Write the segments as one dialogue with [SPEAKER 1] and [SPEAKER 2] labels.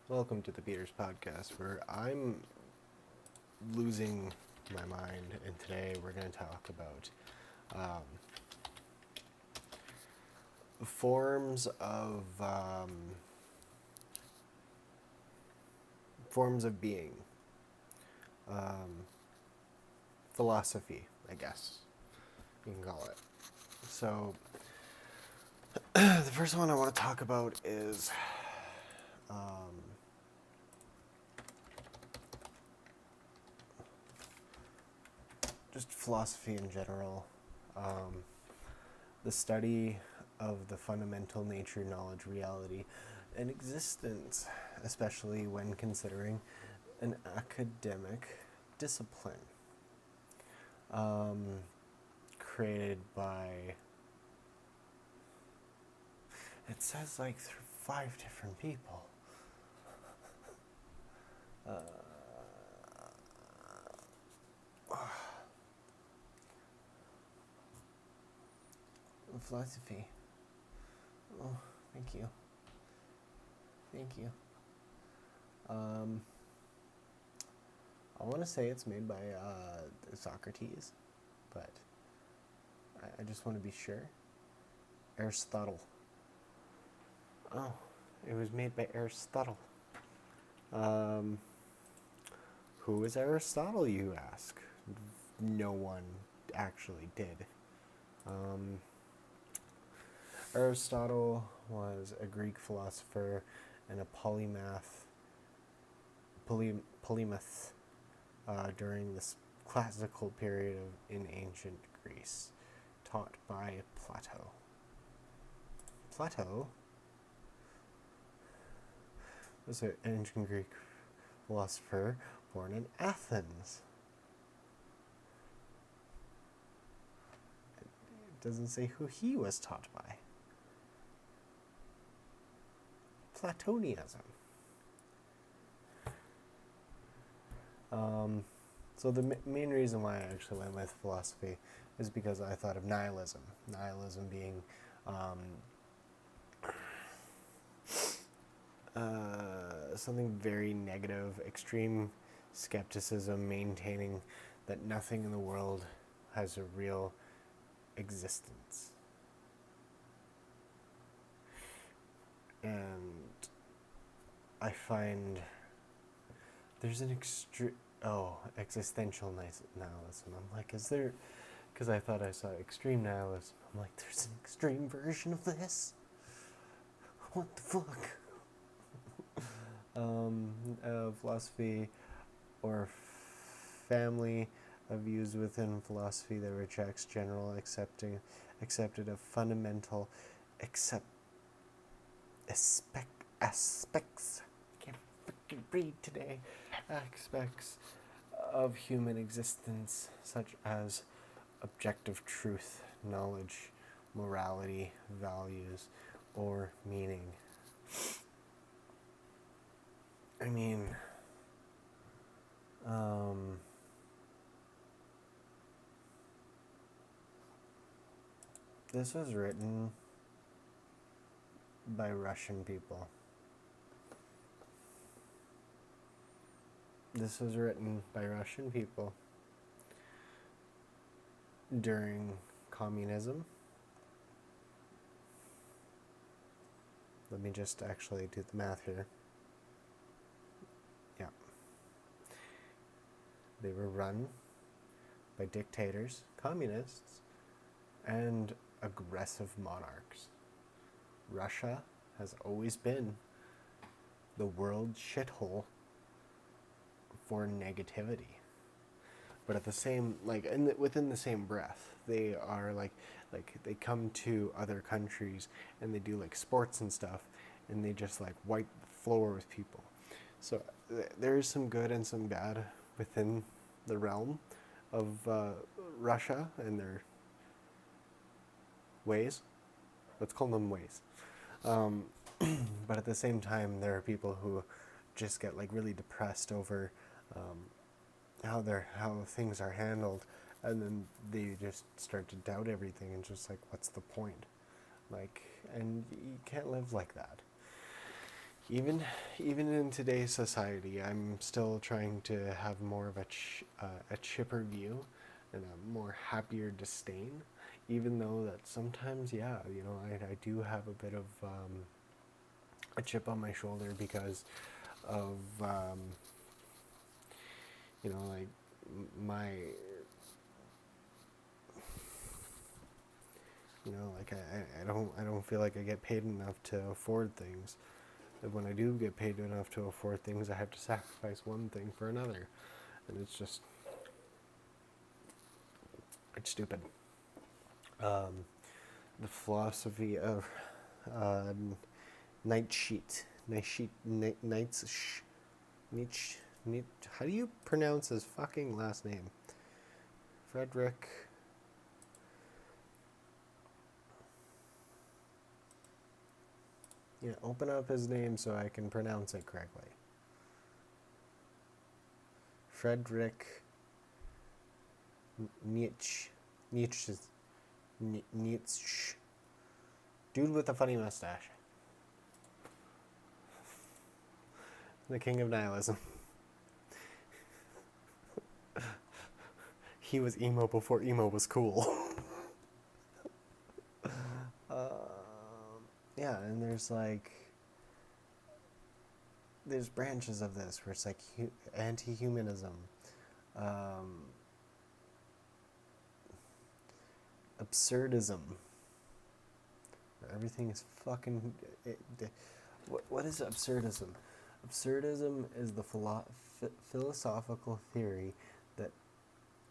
[SPEAKER 1] Welcome to the Peters podcast, where I'm losing my mind, and today we're going to talk about forms of forms of being, philosophy, I guess you can call it. So, the first one I want to talk about is just philosophy in general. The study of the fundamental nature, knowledge, reality, and existence, especially when considering an academic discipline created by, it says like 5 different people. Philosophy. Oh, thank you. Thank you. I want to say it's made by Socrates, but I just want to be sure. Aristotle. Oh, it was made by Aristotle. Who is Aristotle, you ask? No one actually did. Aristotle was a Greek philosopher and a polymath during this classical period in ancient Greece, taught by Plato. Plato was an ancient Greek philosopher born in Athens. It doesn't say who he was taught by. Platonism. So the main reason why I actually went with philosophy is because I thought of nihilism. Nihilism being something very negative, extreme skepticism, maintaining that nothing in the world has a real existence. And I find there's an existential nihilism. I'm like, is there? Because I thought I saw extreme nihilism. I'm like, there's an extreme version of this. What the fuck? Philosophy or family of views within philosophy that rejects general accepted of fundamental aspects. I can't freaking read today. Aspects of human existence, such as objective truth, knowledge, morality, values, or meaning. I mean, this was written by Russian people. This was written by Russian people during communism. Let me just actually do the math here. Yeah. They were run by dictators, communists, and aggressive monarchs. Russia has always been the world shithole for negativity. But at the same, within the same breath, they are like they come to other countries and they do like sports and stuff, and they just like wipe the floor with people. So there is some good and some bad within the realm of Russia and their ways. Let's call them ways. But at the same time, there are people who just get like really depressed over how things are handled, and then they just start to doubt everything and just like, what's the point? Like, and you can't live like that. Even in today's society, I'm still trying to have more of a chipper view and a more happier disdain. Even though that sometimes, yeah, I do have a bit of a chip on my shoulder because of like my like I don't feel like I get paid enough to afford things. And when I do get paid enough to afford things, I have to sacrifice one thing for another, and it's stupid. Um, the philosophy of uh, Nietzsche. How do you pronounce his fucking last name? Frederick. Yeah, open up his name so I can pronounce it correctly. Frederick Nietzsche. Nietzsche. Nietzsche. Dude with a funny mustache. The king of nihilism. He was emo before emo was cool. Yeah, and there's branches of this where it's like anti-humanism, um, absurdism. Everything is fucking. What is absurdism? Absurdism is the philosophical theory that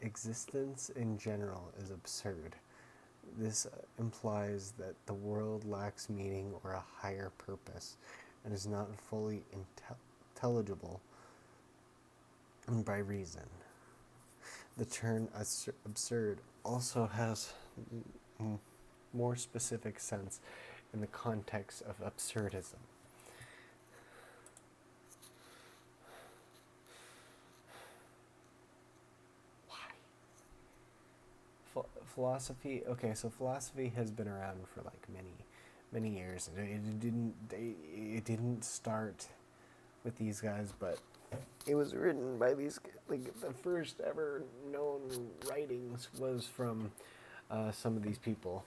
[SPEAKER 1] existence in general is absurd. This implies that the world lacks meaning or a higher purpose and is not fully intelligible by reason. The term absurd also has more specific sense in the context of absurdism. Philosophy. Okay, so philosophy has been around for like many years. It didn't start with these guys, but it was written by these. Like the first ever known writings was from some of these people.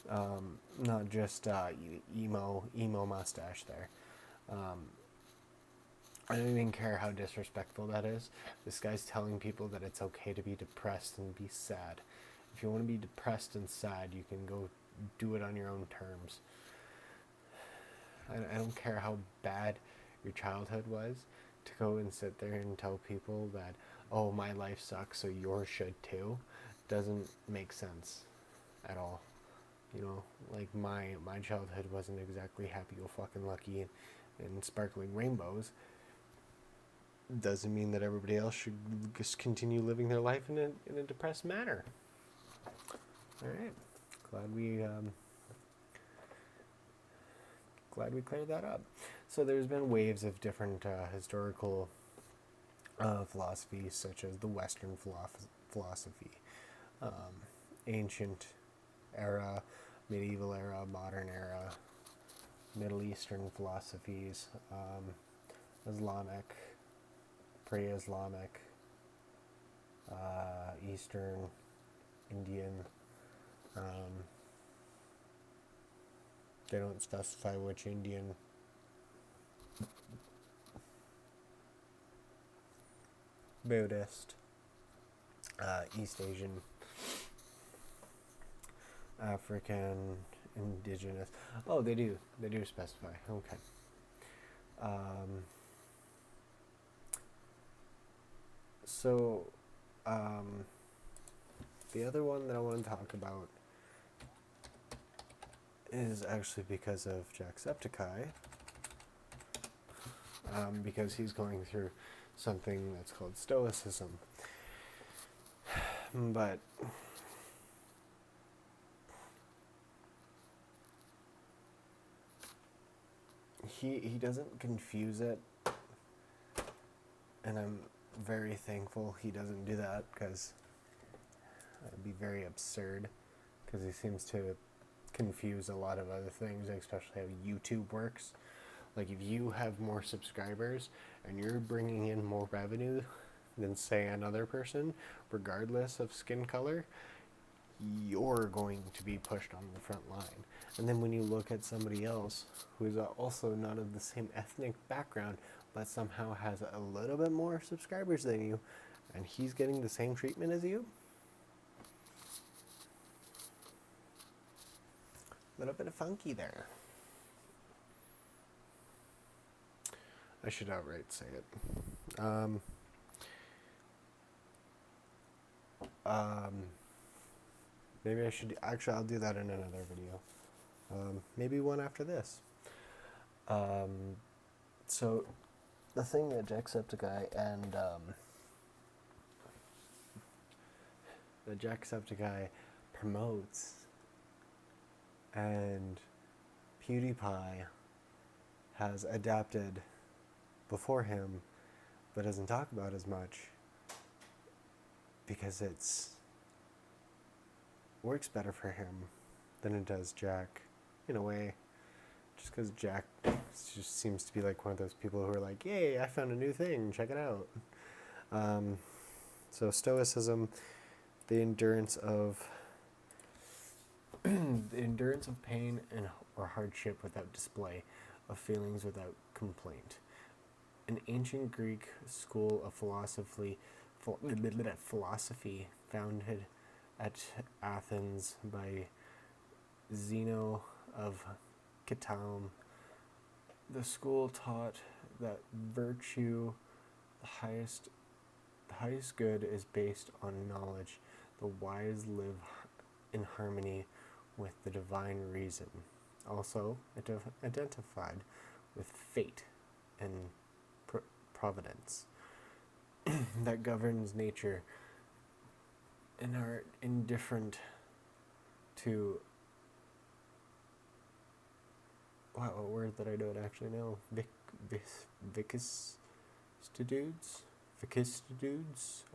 [SPEAKER 1] Not just emo mustache there. I don't even care how disrespectful that is. This guy's telling people that it's okay to be depressed and be sad. If you want to be depressed and sad, you can go do it on your own terms. I don't care how bad your childhood was, to go and sit there and tell people that, oh, my life sucks, so yours should too, doesn't make sense at all. Like my childhood wasn't exactly happy-go-fucking-lucky and sparkling rainbows. Doesn't mean that everybody else should just continue living their life in a depressed manner. All right, glad we cleared that up. So there's been waves of different historical philosophies, such as the Western philosophy, ancient era, medieval era, modern era, Middle Eastern philosophies, Islamic, pre-Islamic, Eastern, Indian. They don't specify which Indian. Buddhist, East Asian, African, indigenous. Oh, they do specify. Okay. So, the other one that I want to talk about is actually because of Jacksepticeye, because he's going through something that's called Stoicism. But he doesn't confuse it, and I'm very thankful he doesn't do that, because it'd be very absurd, because he seems to confuse a lot of other things, especially how YouTube works. Like if you have more subscribers and you're bringing in more revenue than say another person, regardless of skin color, you're going to be pushed on the front line. And then when you look at somebody else who is also not of the same ethnic background, but somehow has a little bit more subscribers than you, and he's getting the same treatment as you, a little bit of funky there. I should outright say it. Maybe I should, actually I'll do that in another video. Maybe one after this. So the thing that Jacksepticeye and the Jacksepticeye promotes and PewDiePie has adapted before him but doesn't talk about as much because it's works better for him than it does Jack, in a way, just because Jack just seems to be like one of those people who are like, yay, I found a new thing, check it out. So Stoicism, the endurance of pain and or hardship without display of feelings without complaint. An ancient Greek school of philosophy founded at Athens by Zeno of Citium. The school taught that virtue, the highest good, is based on knowledge. The wise live in harmony with the divine reason. Also, it identified with fate and providence that governs nature and are indifferent to a word that I don't actually know. Vicissitudes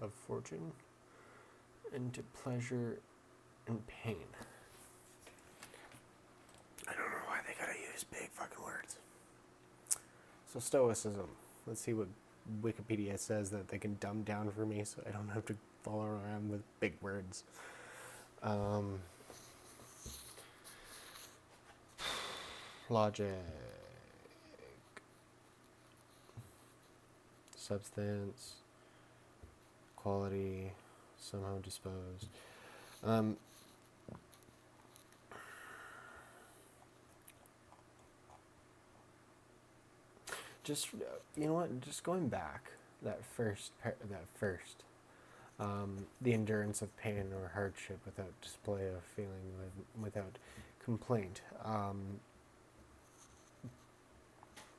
[SPEAKER 1] of fortune, and to pleasure and pain. I don't know why they gotta use big fucking words. So Stoicism. Let's see what Wikipedia says that they can dumb down for me so I don't have to follow around with big words. Logic. Substance. Quality. Somehow disposed. Just, you know what, just going back, the endurance of pain or hardship without display of feeling, without complaint.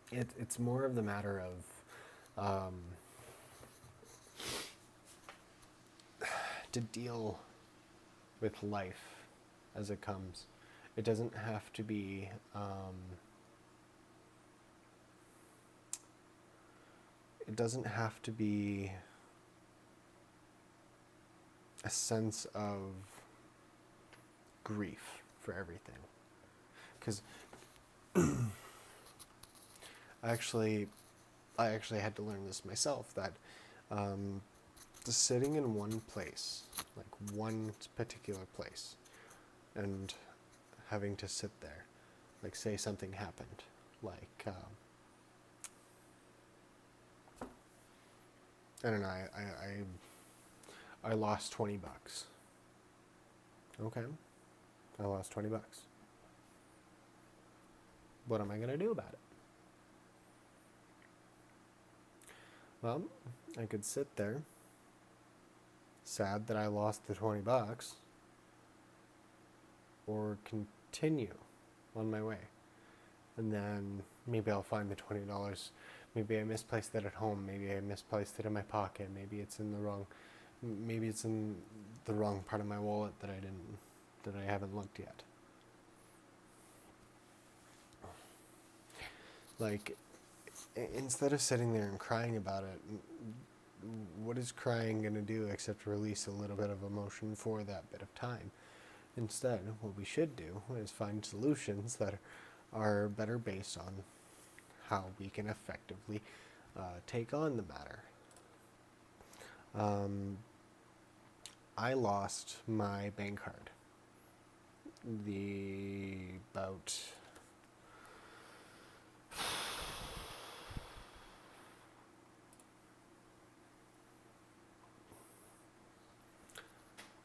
[SPEAKER 1] It's more of the matter of to deal with life as it comes. It doesn't have to be a sense of grief for everything. Because I actually had to learn this myself, that just sitting in one place, like one particular place, and having to sit there, like say something happened, like I don't know, I lost $20. Okay, I lost $20. What am I gonna do about it? Well, I could sit there, sad that I lost the $20, or continue on my way. And then maybe I'll find the $20. Maybe I misplaced it at home. Maybe I misplaced it in my pocket. Maybe it's in the wrong part of my wallet that I haven't looked yet. Like, instead of sitting there and crying about it, what is crying going to do except release a little bit of emotion for that bit of time? Instead, what we should do is find solutions that are better based on how we can effectively take on the matter. I lost my bank card.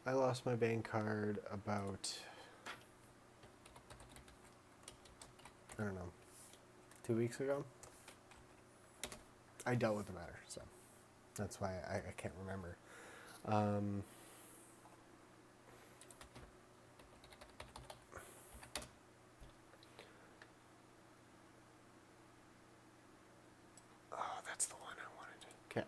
[SPEAKER 1] I lost my bank card about, I don't know, 2 weeks ago. I dealt with the matter, so that's why I can't remember. Oh, that's the one I wanted. Okay.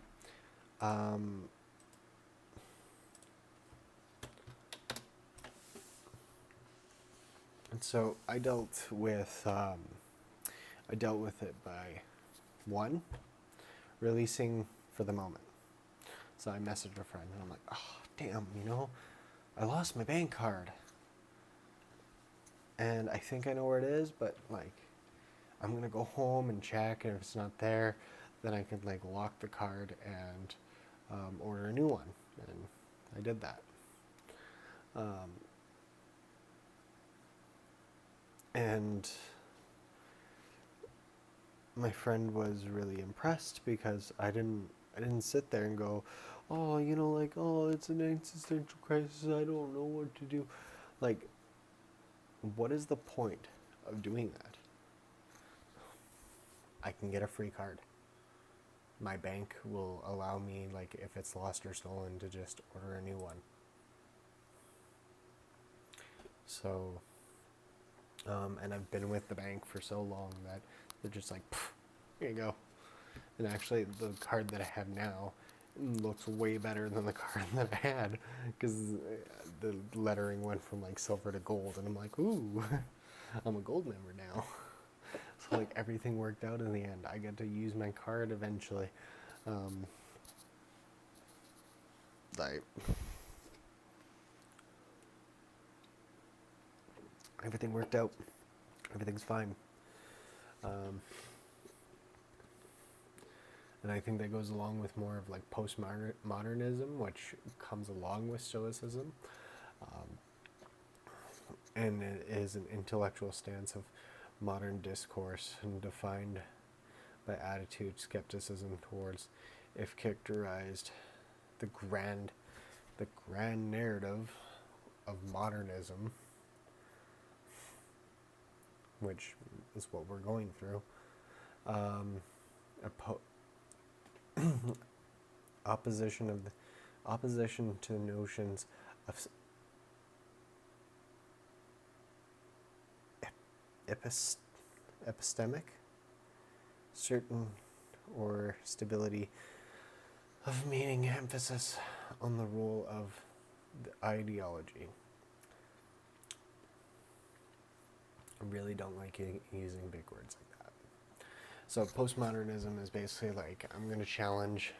[SPEAKER 1] And so I dealt with it by, one, releasing for the moment. So I messaged a friend and I'm like, oh, damn, I lost my bank card. And I think I know where it is, but like, I'm going to go home and check, and if it's not there, then I could like lock the card and order a new one. And I did that. And my friend was really impressed because I didn't sit there and go, oh, it's an existential crisis, I don't know what to do. Like, what is the point of doing that? I can get a free card. My bank will allow me, like, if it's lost or stolen, to just order a new one. So, and I've been with the bank for so long that they're just like, here you go. And actually, the card that I have now looks way better than the card that I had, because the lettering went from like silver to gold, and I'm like, ooh, I'm a gold member now. So like everything worked out in the end. I get to use my card eventually. Everything worked out. Everything's fine. And I think that goes along with more of like postmodernism, which comes along with Stoicism. And it is an intellectual stance of modern discourse and defined by attitude, skepticism towards, if characterized, the grand narrative of modernism, which is what we're going through. Opposition to notions of epistemic, certain or stability of meaning, emphasis on the role of the ideology. I really don't like using big words like that. So postmodernism is basically like, I'm going to challenge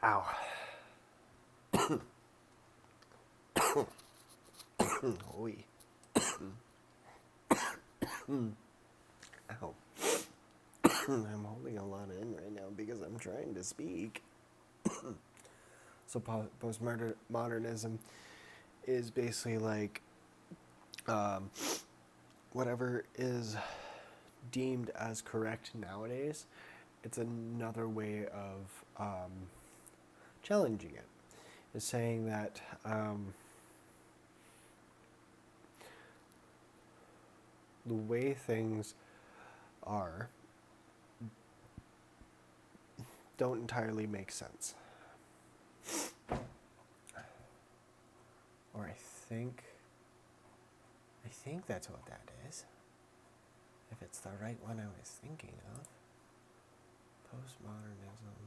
[SPEAKER 1] ow. Oi. Ow. I'm holding a lot in right now because I'm trying to speak. So postmodernism is basically like whatever is deemed as correct nowadays, it's another way of challenging it. It's saying that the way things are don't entirely make sense. Or I think that's what that is. If it's the right one I was thinking of. Postmodernism.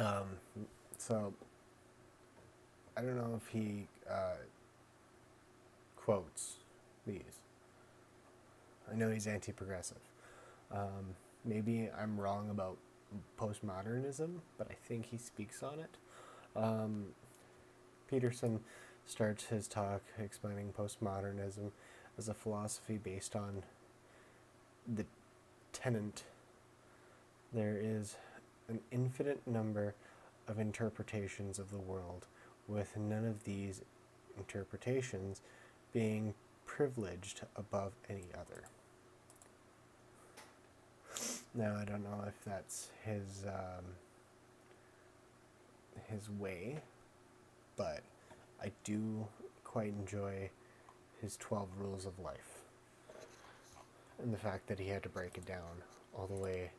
[SPEAKER 1] Um, so I don't know if he quotes these. I know he's anti-progressive. Maybe I'm wrong about postmodernism, but I think he speaks on it. Peterson starts his talk explaining postmodernism as a philosophy based on the tenet there is an infinite number of interpretations of the world, with none of these interpretations being privileged above any other. Now, I don't know if that's his way, but I do quite enjoy his 12 rules of life, and the fact that he had to break it down all the way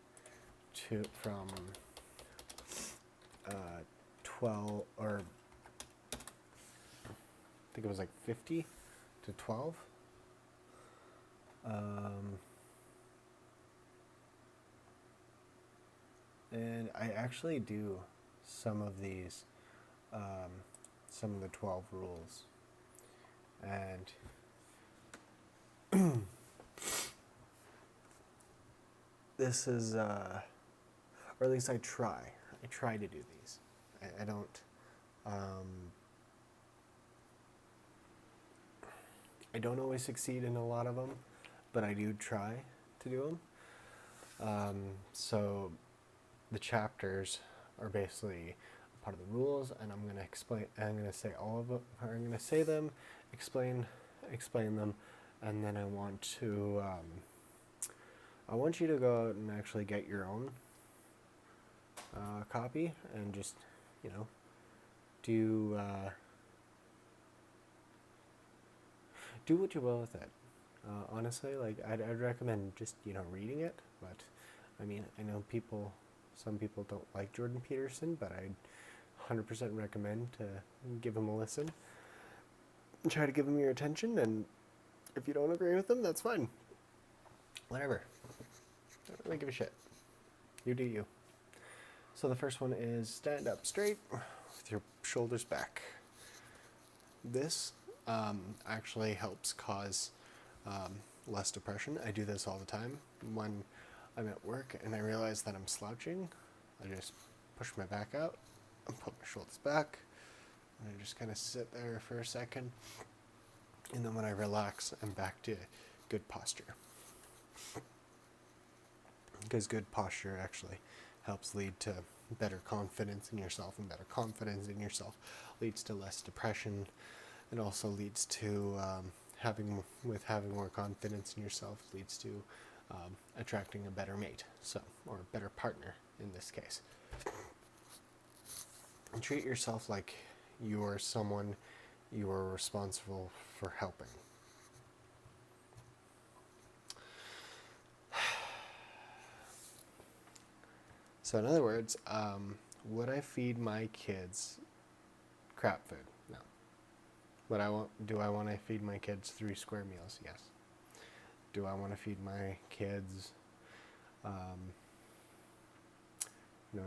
[SPEAKER 1] to from 12, or I think it was like 50 to 12. And I actually do some of these, some of the 12 rules. And this is, or at least I try. I try to do these. I don't, I don't always succeed in a lot of them, but I do try to do them. So the chapters are basically part of the rules, and I'm going to explain. I'm going to say all of them. I'm going to say them, explain them, and then I want you to go out and actually get your own copy and just, do what you will with it. Honestly, like I'd recommend just reading it, but I mean I know some people don't like Jordan Peterson, but I'd 100% recommend to give him a listen. Try to give him your attention, and if you don't agree with him, that's fine. Whatever. Don't really give a shit. You do you. So the first one is stand up straight with your shoulders back. This actually helps cause less depression. I do this all the time. When I'm at work and I realize that I'm slouching, I just push my back out and put my shoulders back, and I just kind of sit there for a second, and then when I relax, I'm back to good posture. Because good posture actually helps lead to better confidence in yourself, and better confidence in yourself leads to less depression. It also leads to having more confidence in yourself leads to attracting a better mate, or a better partner in this case. And treat yourself like you are someone you are responsible for helping. So in other words, would I feed my kids crap food? No. Do I want to feed my kids 3 square meals? Yes. Do I want to feed my kids,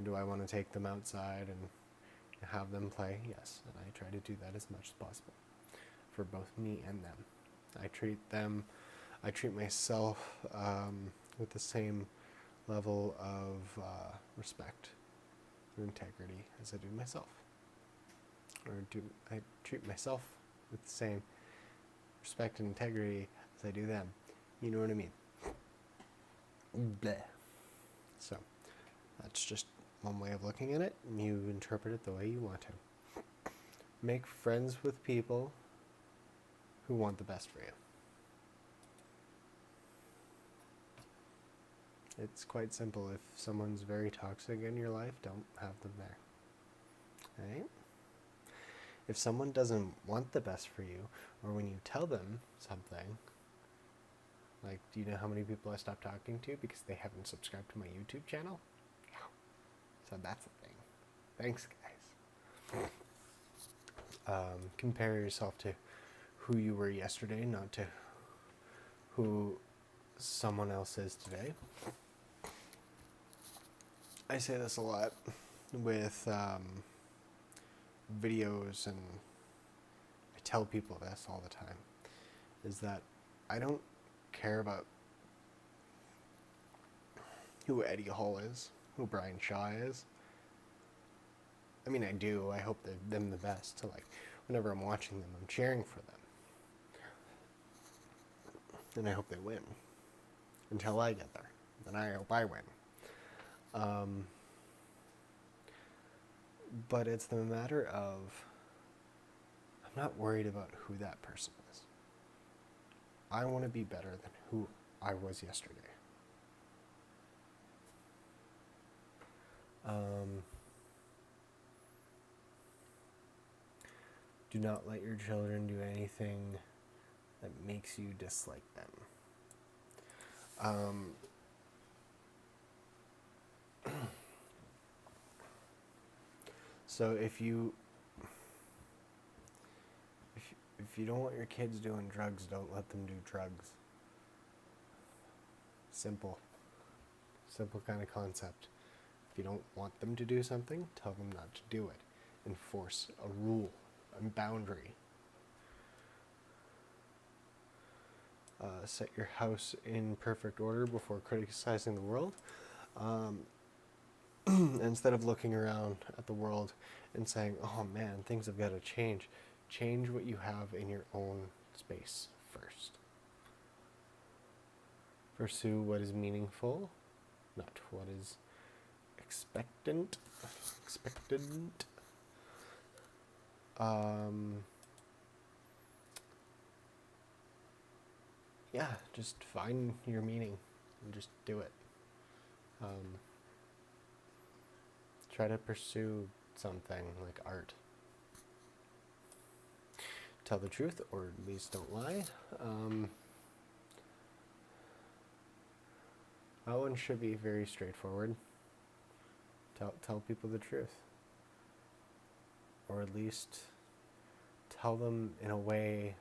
[SPEAKER 1] do I want to take them outside and have them play? Yes. And I try to do that as much as possible for both me and them. I treat myself with the same level of respect and integrity as I do myself. I treat myself with the same respect and integrity as I do them. You know what I mean? Bleh. So, that's just one way of looking at it. You interpret it the way you want to. Make friends with people who want the best for you. It's quite simple. If someone's very toxic in your life, don't have them there. Right? If someone doesn't want the best for you, or when you tell them something, like, do you know how many people I stopped talking to because they haven't subscribed to my YouTube channel? Yeah. So that's a thing. Thanks, guys. Compare yourself to who you were yesterday, not to who someone else is today. I say this a lot, with videos, and I tell people this all the time, is that I don't care about who Eddie Hall is, who Brian Shaw is. I mean, I do. I hope them the best. So, like, whenever I'm watching them, I'm cheering for them. And I hope they win. Until I get there. Then I hope I win. But it's the matter of, I'm not worried about who that person is. I want to be better than who I was yesterday. Do not let your children do anything that makes you dislike them. So if you don't want your kids doing drugs, don't let them do drugs. Simple kind of concept. If you don't want them to do something, tell them not to do it. Enforce a rule, a boundary. Set your house in perfect order before criticizing the world. Instead of looking around at the world and saying, oh man, things have got to change. Change what you have in your own space first. Pursue what is meaningful, not what is expected. Yeah, just find your meaning and just do it. Try to pursue something like art. Tell the truth, or at least don't lie. That one should be very straightforward. Tell people the truth. Or at least tell them in a way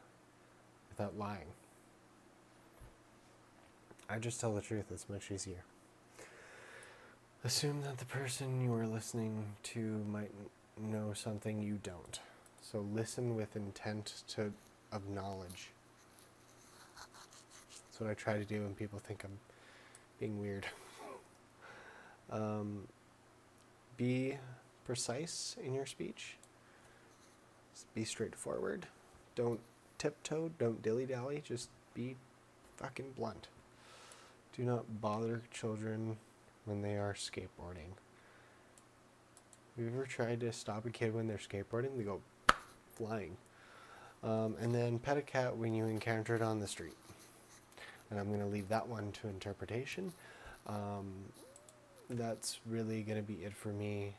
[SPEAKER 1] without lying. I just tell the truth, it's much easier. Assume that the person you are listening to might know something you don't. So listen with intent of knowledge. That's what I try to do when people think I'm being weird. Be precise in your speech. Be straightforward. Don't tiptoe, don't dilly-dally, just be fucking blunt. Do not bother children when they are skateboarding. Have you ever tried to stop a kid when they're skateboarding? They go flying. And then pet a cat when you encounter it on the street. And I'm going to leave that one to interpretation. That's really going to be it for me.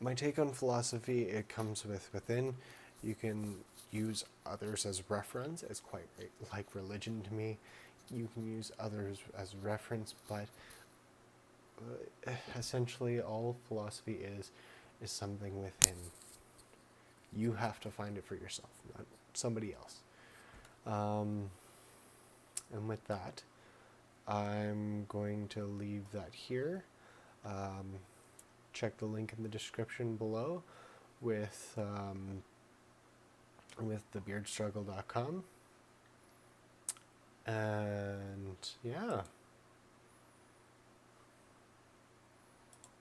[SPEAKER 1] My take on philosophy, it comes within. You can use others as reference, as quite like religion to me. You can use others as reference, but essentially all philosophy is something within. You have to find it for yourself, not somebody else. And with that, I'm going to leave that here. Check the link in the description below with thebeardstruggle.com. And yeah,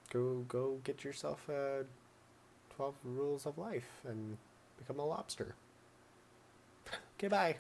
[SPEAKER 1] go get yourself 12 rules of life and become a lobster. Okay, bye.